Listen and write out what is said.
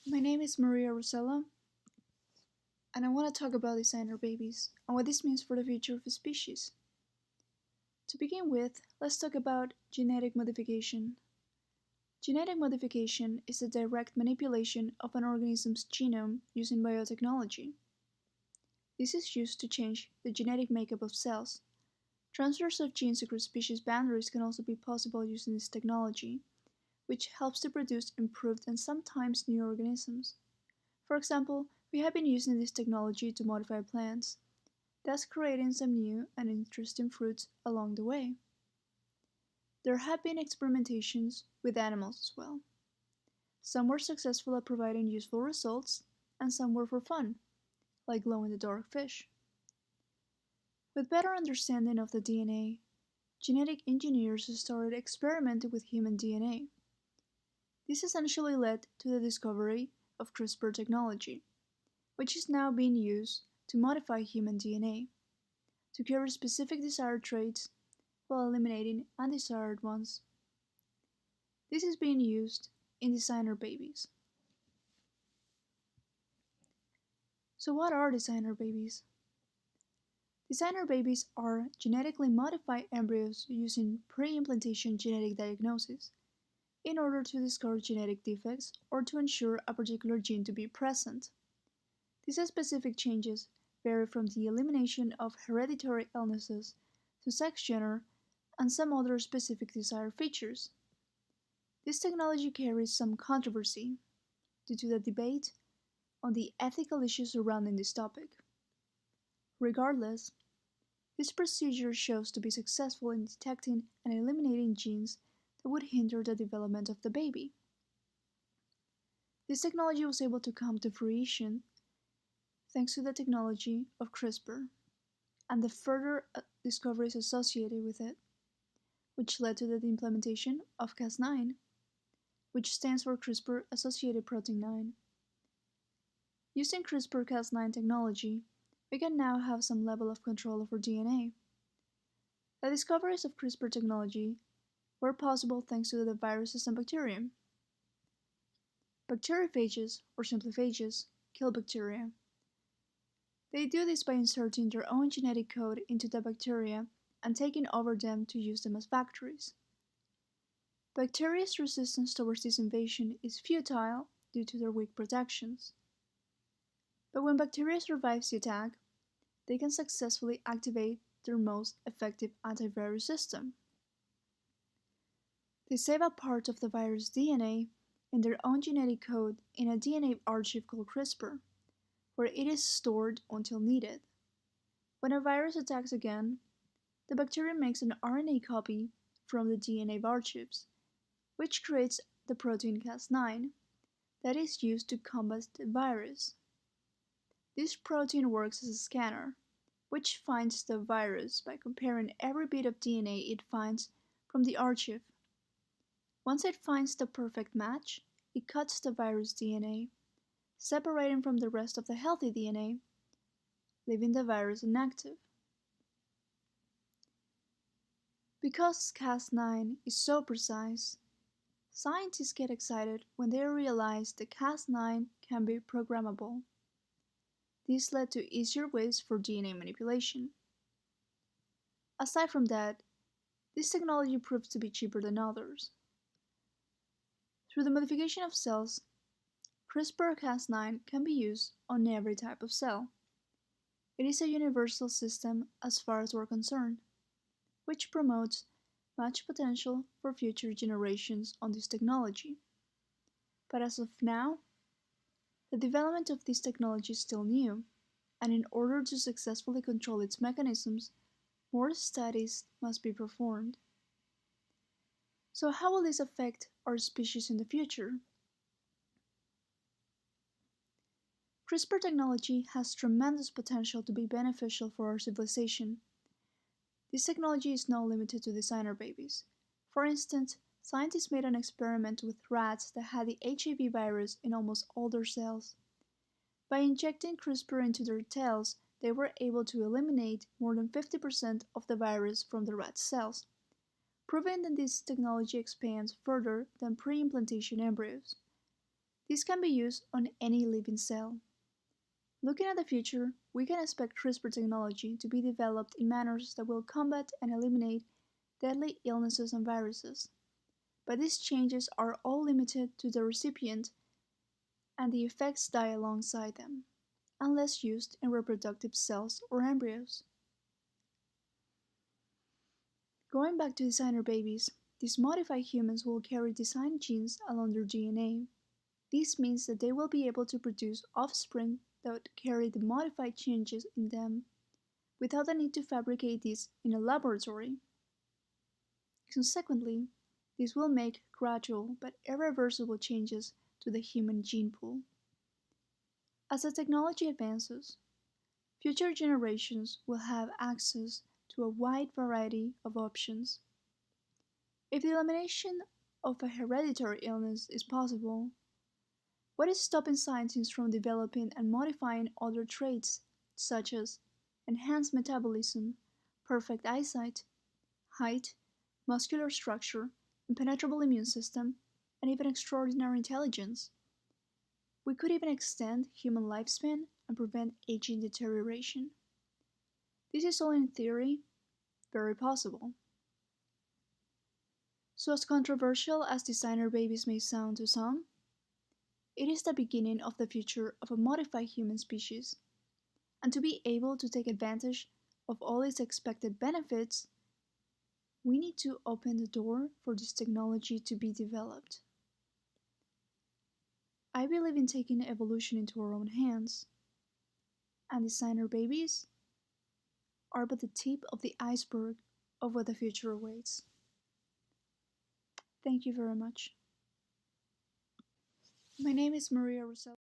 My name is Maria Rosella, and I want to talk about designer babies and what this means for the future of a species. To begin with, let's talk about genetic modification. Genetic modification is the direct manipulation of an organism's genome using biotechnology. This is used to change the genetic makeup of cells. Transfers of genes across species boundaries can also be possible using this technology, which helps to produce improved and sometimes new organisms. For example, we have been using this technology to modify plants, thus creating some new and interesting fruits along the way. There have been experimentations with animals as well. Some were successful at providing useful results, and some were for fun, like glow-in-the-dark fish. With better understanding of the DNA, genetic engineers started experimenting with human DNA. This essentially led to the discovery of CRISPR technology, which is now being used to modify human DNA to carry specific desired traits while eliminating undesired ones. This is being used in designer babies. So what are designer babies? Designer babies are genetically modified embryos using pre-implantation genetic diagnosis in order to discover genetic defects or to ensure a particular gene to be present. These specific changes vary from the elimination of hereditary illnesses to sex gender and some other specific desired features. This technology carries some controversy due to the debate on the ethical issues surrounding this topic. Regardless, this procedure shows to be successful in detecting and eliminating genes that would hinder the development of the baby. This technology was able to come to fruition thanks to the technology of CRISPR and the further discoveries associated with it, which led to the implementation of Cas9, which stands for CRISPR-associated protein 9. Using CRISPR-Cas9 technology, we can now have some level of control over DNA. The discoveries of CRISPR technology were possible thanks to the viruses and bacterium. Bacteriophages, or simply phages, kill bacteria. They do this by inserting their own genetic code into the bacteria and taking over them to use them as factories. Bacteria's resistance towards this invasion is futile due to their weak protections. But when bacteria survives the attack, they can successfully activate their most effective antivirus system. They save a part of the virus DNA in their own genetic code in a DNA archive called CRISPR, where it is stored until needed. When a virus attacks again, the bacteria makes an RNA copy from the DNA archives, which creates the protein Cas9 that is used to combat the virus. This protein works as a scanner, which finds the virus by comparing every bit of DNA it finds from the archive. Once it finds the perfect match, it cuts the virus DNA, separating from the rest of the healthy DNA, leaving the virus inactive. Because Cas9 is so precise, scientists get excited when they realize that Cas9 can be programmable. This led to easier ways for DNA manipulation. Aside from that, this technology proves to be cheaper than others. Through the modification of cells, CRISPR-Cas9 can be used on every type of cell. It is a universal system as far as we're concerned, which promotes much potential for future generations on this technology. But as of now, the development of this technology is still new, and in order to successfully control its mechanisms, more studies must be performed. So how will this affect our species in the future? CRISPR technology has tremendous potential to be beneficial for our civilization. This technology is not limited to designer babies. For instance, scientists made an experiment with rats that had the HIV virus in almost all their cells. By injecting CRISPR into their tails, they were able to eliminate more than 50% of the virus from the rat cells, proving that this technology expands further than pre-implantation embryos. This can be used on any living cell. Looking at the future, we can expect CRISPR technology to be developed in manners that will combat and eliminate deadly illnesses and viruses. But these changes are all limited to the recipient and the effects die alongside them, unless used in reproductive cells or embryos. Going back to designer babies, these modified humans will carry design genes along their DNA. This means that they will be able to produce offspring that carry the modified changes in them without the need to fabricate these in a laboratory. Consequently, this will make gradual but irreversible changes to the human gene pool. As the technology advances, future generations will have access to a wide variety of options. If the elimination of a hereditary illness is possible, what is stopping scientists from developing and modifying other traits such as enhanced metabolism, perfect eyesight, height, muscular structure, impenetrable immune system, and even extraordinary intelligence? We could even extend human lifespan and prevent aging deterioration. This is all in theory, very possible. So as controversial as designer babies may sound to some, it is the beginning of the future of a modified human species, and to be able to take advantage of all its expected benefits, we need to open the door for this technology to be developed. I believe in taking evolution into our own hands, and designer babies are but the tip of the iceberg of what the future awaits. Thank you very much. My name is Maria Rosell.